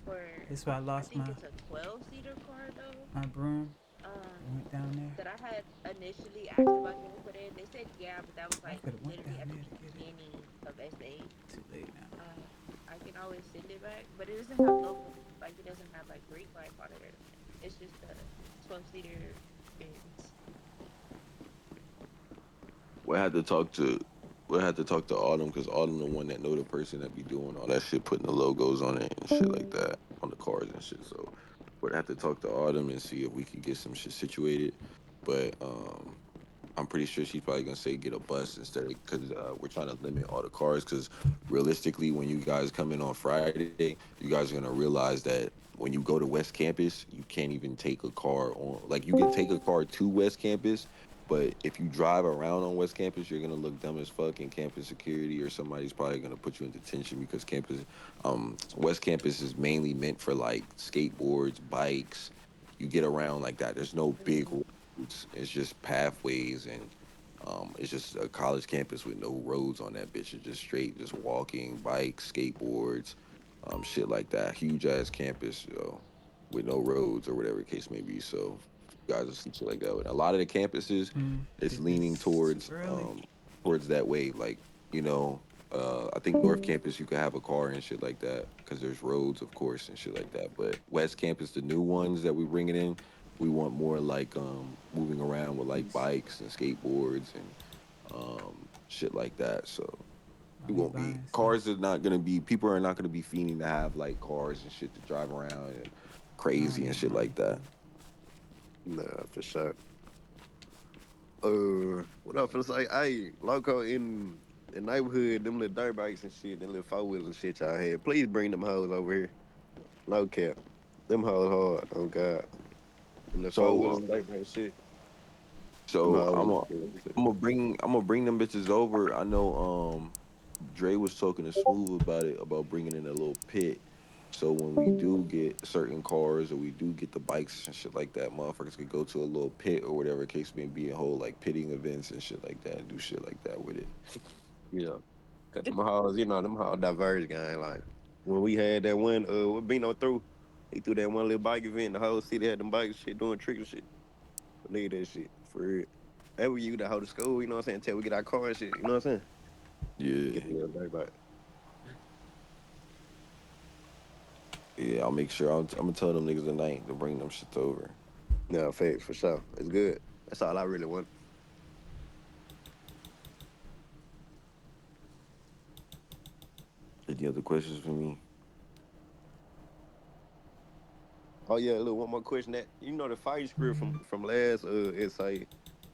for That's why I I lost think my it's a 12-seater car though. my broom. I Um, went down there. that I had initially asked about getting put in. They said yeah, but that was I like could have went literally down at the there to get it. beginning of SA. Too late now. I can always send it back, but it doesn't have logo. Like it doesn't have like brake light on it or anything. It's just a 12-seater Benz. We had to talk to we had to talk to Autumn because Autumn the one that know the person that be doing all that shit, putting the logos on it and shit like that on the cars and shit. So we'd have to talk to Autumn and see if we could get some shit situated. But I'm pretty sure she's probably gonna say get a bus instead of because we're trying to limit all the cars. Because realistically, when you guys come in on Friday, you guys are gonna realize that when you go to West Campus, you can't even take a car on. Like you can take a car to West Campus, but if you drive around on West Campus, you're gonna look dumb as fuck, and campus security or somebody's probably gonna put you in detention because West Campus is mainly meant for like skateboards, bikes. You get around like that. There's no big Mm, it's just pathways and it's just a college campus with no roads on that bitch. It's just straight, just walking, bikes, skateboards, shit like that. Huge ass campus, with no roads or whatever the case may be. So you guys will see shit like that. And a lot of the campuses, it's If leaning it's too early, towards that way. Like I think North Campus you could have a car and shit like that because there's roads, of course, and shit like that. But West Campus, the new ones that we bringing in, we want more like moving around with like peace. bikes and skateboards and shit like that. So Oh, it he won't be buying stuff. cars are not gonna be people are not gonna be fiending to have like cars and shit to drive around and I crazy and need shit like money that. too. Nah, for sure. What I finna say? Hey, loco in the neighborhood, them little dirt bikes and shit, them little four wheels and shit y'all had. Please bring them hoes over here. No cap. Them hoes hard. Oh God. Them little four So wheels and dirt bike shit. Them so hoes. I'm gonna bring them bitches over. I know Dre was talking to Smooth about it about bringing in a little pit. So when we do get certain cars or we do get the bikes and shit like that, motherfuckers could go to a little pit or whatever the case may be and hold like pitting events and shit like that and do shit like that with it. Yeah. Cause them hoes, them hoes diverse gang. Like when we had that one, with Bino through, he threw that one little bike event. The whole city had them bikes shit doing trick and shit. Believe that shit for real. That we you to hold the school, you know what I'm saying? Until we get our car and shit, you know what I'm saying? Get Yeah. the little dirt bike. Yeah, I'll make sure. I'm gonna tell them niggas tonight to bring them shits over. No, facts for sure. It's good. That's all I really want. Any other questions for me? Oh yeah, look, one more question. That the fighting script from last it's like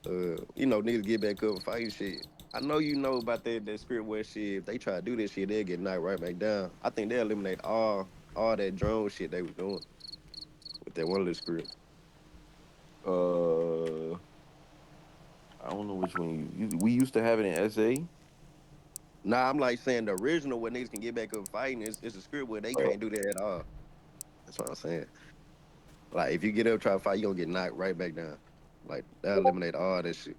niggas get back up and fight shit. I know you know about that script where shit, if they try to do this shit, they'll get knocked right back down. I think they eliminate all that drone shit they was doing with that one little script. Uh, I don't know which one we used to have it in SA. Nah, I'm like saying the original where niggas can get back up fighting is a script where they Oh, can't do that at all. That's what I'm saying. Like if you get up try to fight, you gonna get knocked right back down. Like that eliminate all that shit.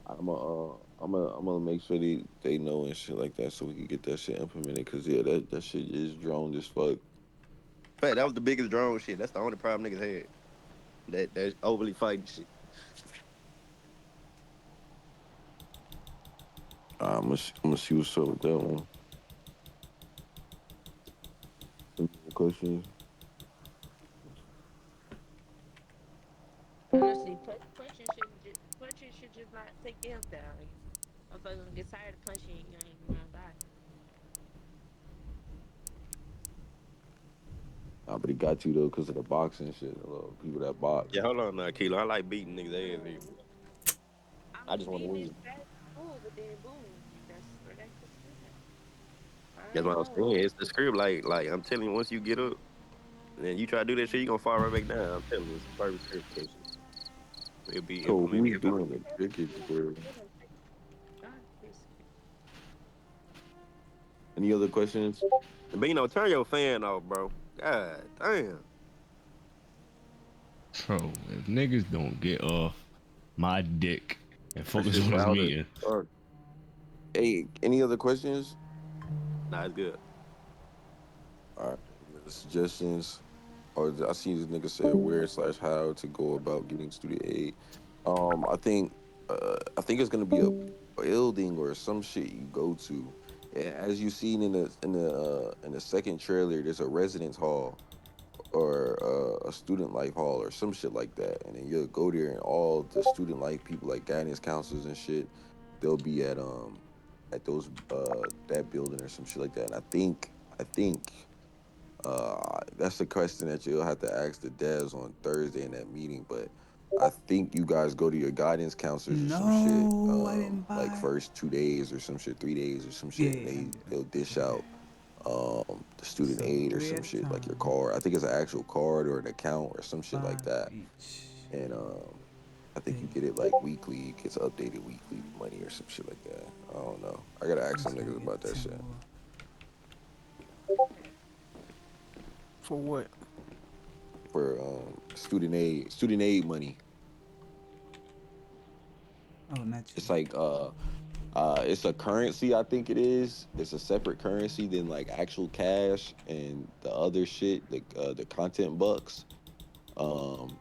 I'm gonna make sure they know and shit like that so we can get that shit implemented. Cause yeah, that shit is droned as fuck. Fact, that was the biggest drone shit. That's the only problem niggas had. That overly fighting shit. I'm gonna see what's up with that one. Any other questions? honestly, punching should just not take your health down. Like, motherfuckers gonna get tired of punching you, you ain't even gonna die. Nah, but he got you though because of the boxing shit. A lot of people that box. Yeah, hold on now, Kilo. I like beating niggas ass. Nigga. I I just mean, want to being is win. bad, cool, but then boom, that's where that gets at. I That's ain't what I'm know. saying. It's the script. Like I'm telling you, once you get up and then you try to do that shit, you gonna fall right back down. I'm telling you, it's the perfect script for that shit. It'll be So who's implemented. doing the tickets for? God, please. Any other questions? But turn your fan off, bro. God damn. Bro, if niggas don't get off my dick and That focus shit on this louder. meeting, Hey, any other questions? Nah, it's good. All right. The suggestions, or I see this nigga said where slash how to go about getting student aid. I think it's gonna be a building or some shit you go to. As you seen in the second trailer, there's a residence hall or a student life hall or some shit like that, and then you'll go there and all the student life people like guidance counselors and shit, they'll be at those that building or some shit like that. And I think that's the question that you'll have to ask the devs on Thursday in that meeting. But I think you guys go to your guidance counselors or some shit, No, I didn't like buy. first 2 days or some shit, 3 days or some Yeah, shit, and yeah, they'll I dish did that. out the student So aid or 3 some at a shit like your time. card. I think it's an actual card or an account or some shit like 5 that. each And I think you day. get it like weekly, it gets updated weekly money or some shit like that. I don't know. I gotta ask I'm some just gonna niggas get about that 10 shit. more. For what? For student aid money. Oh, not you. It's like it's a currency, I think it is. It's a separate currency than like actual cash and the other shit, the content bucks. Um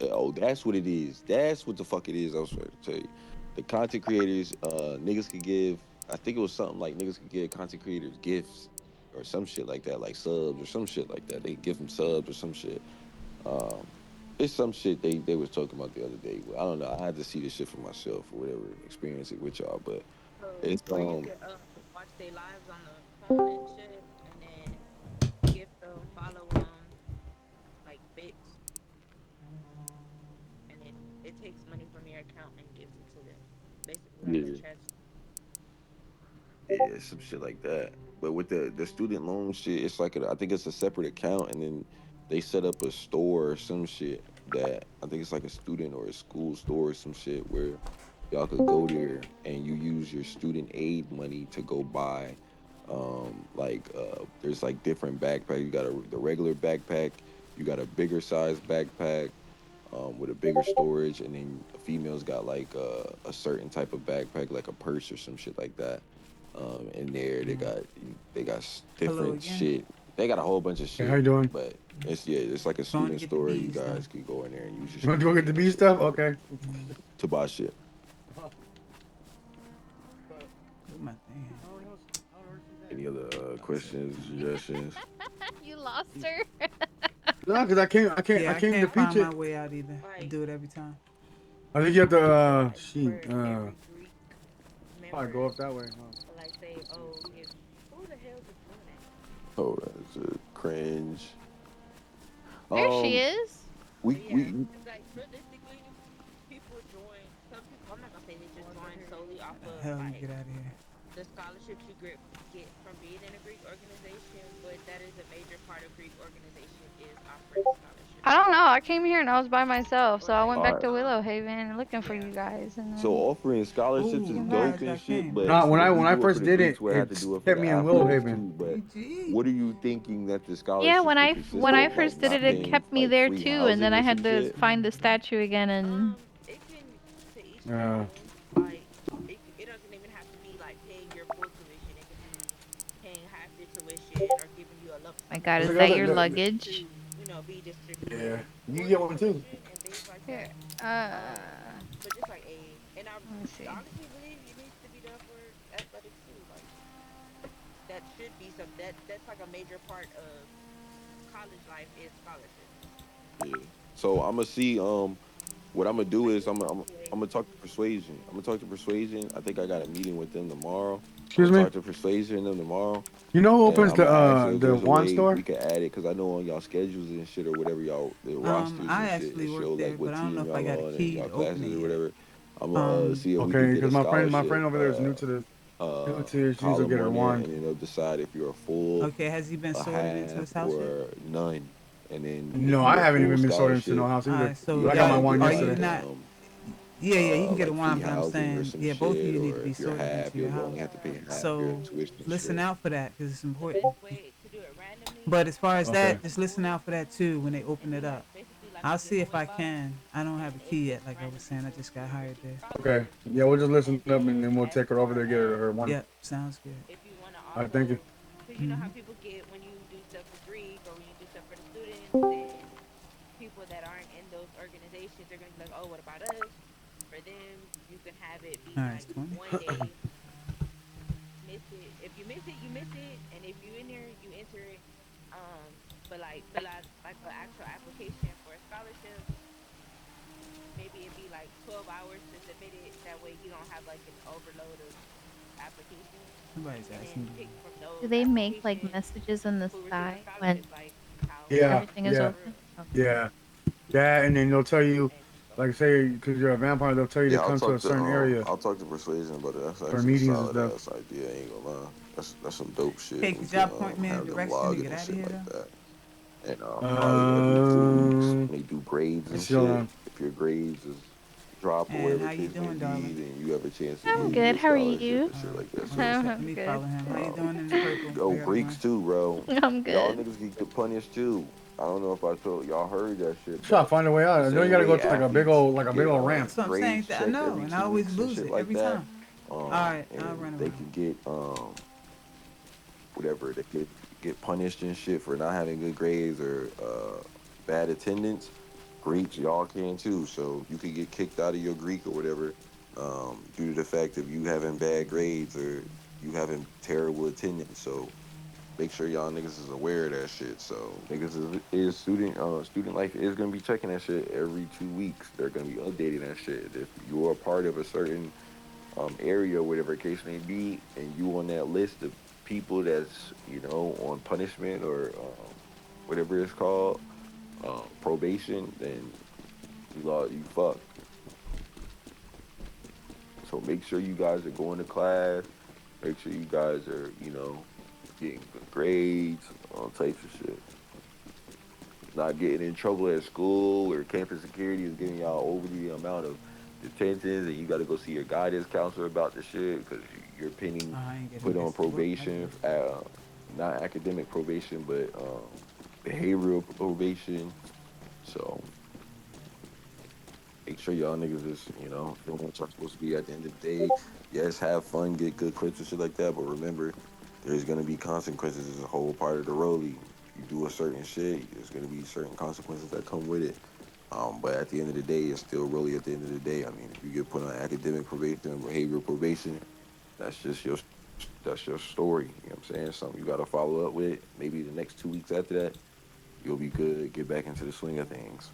oh, that's what it is. That's what the fuck it is. I was trying to tell you. The content creators, niggas could give. I think it was something like niggas could give content creators gifts or some shit like that, like subs or some shit like that. They give them subs or some shit. Um, it's some shit they was talking about the other day. I don't know. I had to see this shit for myself or whatever, experience it with y'all. But So, it's or you could watch their lives on the phone and shit, and then gift them, follow them, like bits, and it takes money from your account and gives it to them. Basically, like a yeah. transfer. Yeah, some shit like that. But with the student loan shit, it's like I think it's a separate account, and then they set up a store or some shit that I think it's like a student or a school store or some shit where y'all could go there and you use your student aid money to go buy there's like different backpacks. You got the regular backpack, you got a bigger size backpack with a bigger storage, and then females got like a certain type of backpack, like a purse or some shit like that. In there Hello different again. shit. They got a whole bunch of Hey, how shit, you doing? but it's like a Going to student get the store. You bees done. guys could go in there and use your You want to go student get the aid and B shit stuff? Okay. to buy shit. Put my thing. Any other That's it. questions, suggestions? You lost her. No, because I Yeah, I came to can't peach find my it. way out either. I Like, do it every time. I think you have to, like for every Greek probably member go up that way. Huh? to like say, oh, if who the hell is doing that? Hold on, it's a cringe. There she Um, is. But yeah, we it's like realistically, people join. Some people, I'm not gonna say they just join solely off How the of hell you like get out of here? the scholarships you get from being in a Greek organization, but that is a major part of Greek organization is offering I scholarships don't know. I came here and I was by myself, or so I like went all back right. to Willow Haven looking for yeah. you guys, and So then offering scholarships is Oh, came I'm back. dope glad and y'all shit, came. but No, when I if we when I do it for first the did Greeks, it, we'll have to it do it for kept the me in Willow Africans Haven. too. But GG. what are you thinking that the Yeah, scholarships will when consist I of? Like first did not it, it paying kept me like there free too, and then housing I or had some to shit? find the statue again, and It can to each their Uh, own. Like it doesn't even have to be like paying your full tuition. It could be paying half your tuition or giving you a lump my sum of God, there's is like that money your other, luggage? to be yeah, distributed you towards get the one too. tuition and things like Here, that. uh, Um, for just like aid, and I let me see. honestly believe it needs to be done for athletics too. Like that should be some that's like a major part of college life is scholarships. Yeah. So I'm gonna see. What I'm gonna do Like is your I'm GPA. gonna talk to Persuasion. I'm gonna talk to Persuasion. I think I got a meeting with them tomorrow. I'm Excuse gonna me. talk to Persuasion and them tomorrow, You know who and opens I'm gonna ask them if the there's a wand way store? we could add it because I know on y'all schedules and shit or whatever y'all the rosters I and shit actually it work show like there, what but I don't know team if I y'all got a on and key y'all to open classes it or yet. whatever. I'm gonna Um, see if we Okay, could get because a my friend scholarship over there is new to this. She needs to column get her on there, wand. and then they'll decide if you're a full, okay, has he been a sorted into half, his house yet? or none. And then if No, I you're a haven't full even been sorted into no scholarship, house either. Alright, so you'll But I got my y'all, probably wand get are you like yesterday. not? Yeah, you can get a like free wine, but I'm housing or saying, some yeah, both of shit, you need to or be if you're sorted into half, your you'll only house. have to pay half your So tuition and listen shit. out for that because it's The important. best way to do it randomly But as far as is Okay, that, to just do listen it out for that too when they and open do it like up. basically like a I'll see if giveaway I box, can. I don't have and a it key yet, just like I was random saying. I people just got choose hired different there. okay. scholarships. Yeah, we'll just listen And up and then then we'll as take her over far there get her as wand. Yep, sounds good. if you want to All right, thank you. also, because you know how people get when you people that aren't in those organizations are gonna be like, oh, what about us? For them, you can have it be All right, like it's 20. 1 day. Miss it. If you miss it, you miss it, and if you in there, you enter it. But like fill out like an actual application for a scholarship. Maybe it'd be like 12 hours to submit it. That way you don't have like an overload of applications, Somebody's and then asking pick me. from those Do they make like applications messages in the who receive a sky scholarship, when like how Yeah, everything is yeah, open? Okay. yeah. That, and then they'll tell you, and go like, from say, because you're a vampire, they'll tell you to Yeah, come to a certain area I'll talk to Persuasion about it. That's for actually a meetings and solid stuff. ass idea. I ain't gonna lie. That's some dope shit. Hey, We could could y'all point me in a have them direction to logging get and out of shit here, like though? that. And probably every 2 weeks Um, when they do grades let's and see, hold shit. on. If your grades is drop or And whatever how the you case may doing, be, darling? then you have a chance to I'm get Hey, good. your How are scholarship you? and shit like that. hold on a So sec. Let I'm me good. follow him. How you um, doing in the purple? I yo, got Greeks one. too, bro. I'm Y'all good. niggas get punished too. I don't know if I told y'all heard that shit, Just try to but find a way out. the I know you same gotta go way to athletes like a big get old ramp. That's what I'm saying. grades I checked know, every and I 2 always weeks and lose shit it like every that, time. All right, I'll and run they around. can get whatever they get punished and shit for not having good grades or bad attendance. Greeks, y'all can too. So you could get kicked out of your Greek or whatever due to the fact of you having bad grades or you having terrible attendance. So make sure y'all niggas is aware of that shit. So niggas is student life is gonna be checking that shit every 2 weeks. They're gonna be updating that shit. If you're a part of a certain area, whatever case may be, and you on that list of people that's on punishment or whatever it's called, probation, then you fucked. So make sure you guys are going to class. Make sure you guys are getting good grades, all types of shit. Not getting in trouble at school or campus security is giving y'all over the amount of detentions, and you got to go see your guidance counselor about the shit because you're pending I ain't getting put on this book like probation, this. not academic probation, but behavioral probation. So make sure y'all niggas is doing what y'all supposed to be at the end of the day. Yes, have fun, get good clips and shit like that, but remember, there's gonna be consequences. It's a whole part of the rollie. If you do a certain shit, there's gonna be certain consequences that come with it. But at the end of the day, it's still really at the end of the day. I mean, if you get put on academic probation, behavioral probation, that's your story. You know what I'm saying? Something you got to follow up with. Maybe the next 2 weeks after that, you'll be good. Get back into the swing of things.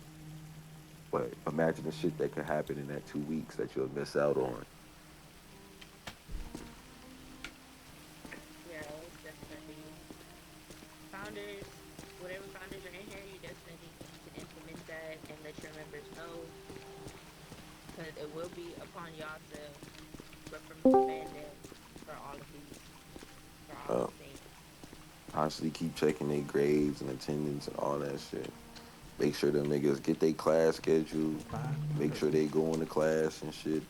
But imagine the shit that could happen in that 2 weeks that you'll miss out on. yeah, it's definitely founders. Whatever founders are in here, you definitely need to implement that and let your members know because it will be upon y'all to reprimand them for all of for all Uh, these things. Constantly keep checking their grades and attendance and all that shit. Make sure them niggas get their class schedule. Five Make sure purple. they go into class and shit.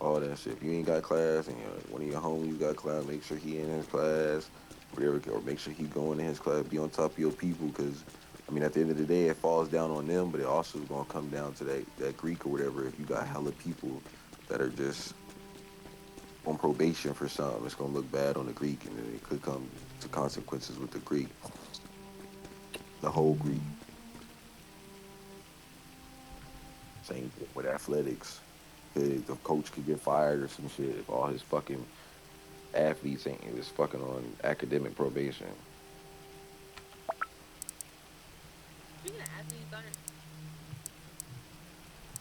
All that shit. If you ain't got class and one of your homies got class, make sure he in his class, whatever, or make sure he going in his class. Be on top of your people, because I mean, at the end of the day, it falls down on them, but it also is gonna come down to that Greek or whatever. If you got hella people that are just on probation for something, it's gonna look bad on the Greek, and then it could come to consequences with the Greek, the whole Greek. Same thing with athletics. The coach could get fired or some shit if all his fucking athletes ain't is fucking on academic probation. Speaking of athletes,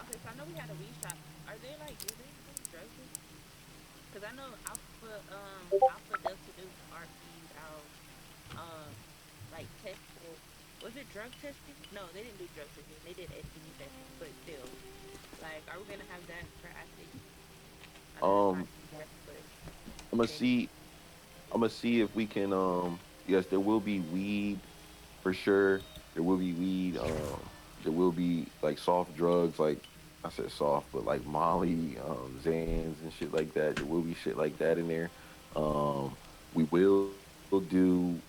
okay, so I know we had a weed shop. Are there like, is there any drug testing? Because I know Alpha Delta Nu RP'd out, um, like tested. Was it drug testing? No, they didn't do drug testing. They did STD testing, but still, like, are we gonna have that for athletes? I know that's not Um, yes, but I'm gonna they need. see. I'm gonna see if we can. Yes, there will be weed for sure. There will be weed. There will be like soft drugs, like I said soft, but like Molly, Zans and shit like that. There will be shit like that in there. Um, we will do.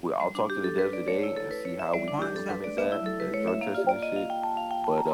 I'll talk to the devs today and see how we can Wine shop implement is that open. drug testing and shit. But